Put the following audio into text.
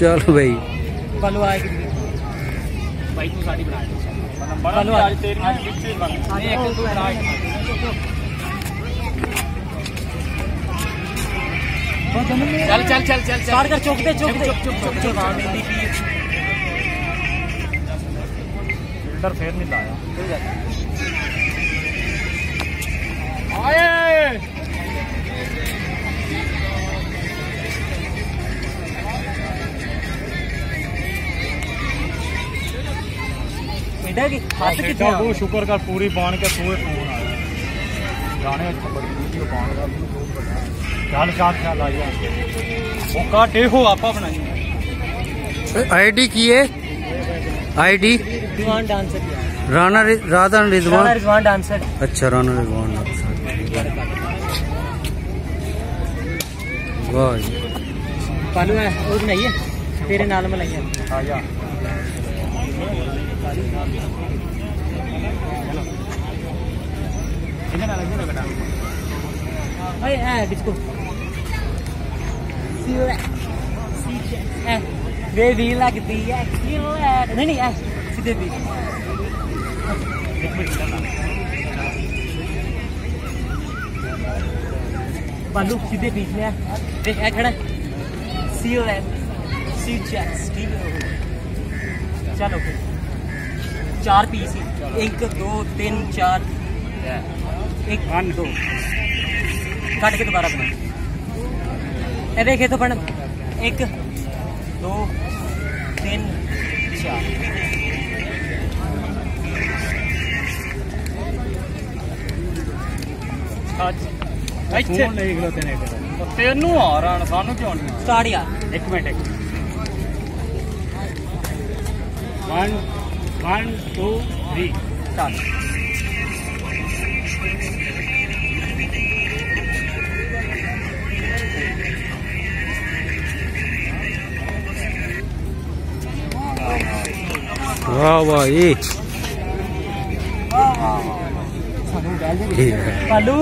चल भाई पलो आए भाई तू साड़ी बना पलो आज तेरी आज पिक्चर बना एक तू बना चल चल चल चल स्टार्ट कर चौक दे चुप फिल्टर फेर नहीं लाया आए वो शुक्र कर पूरी बाण के सूए फोन आया जाने वीडियो बाण का चल साथ ख्याल आ गया वो काटे हो आपा बनाई आईडी की है ID Rizwan dancer Rana Radha Rizwan dancer अच्छा राणा रिजवान डांसर वाह पालू है और नहीं है तेरे नाल में नहीं है आ जा डिस्को बेबी लगती है नहीं सीधे भी बालू सीधे बीच में देख खड़ा चलो चार पीस ही 1 2 3 4 1 2 काट के दोबारा बना देखे तो बन 1 2 3 4 तेनू आ रहा सानू क्यों नहीं स्टार्ट यार एक मिनट 1 2 3 स्टार्ट वाह वाह ये पालू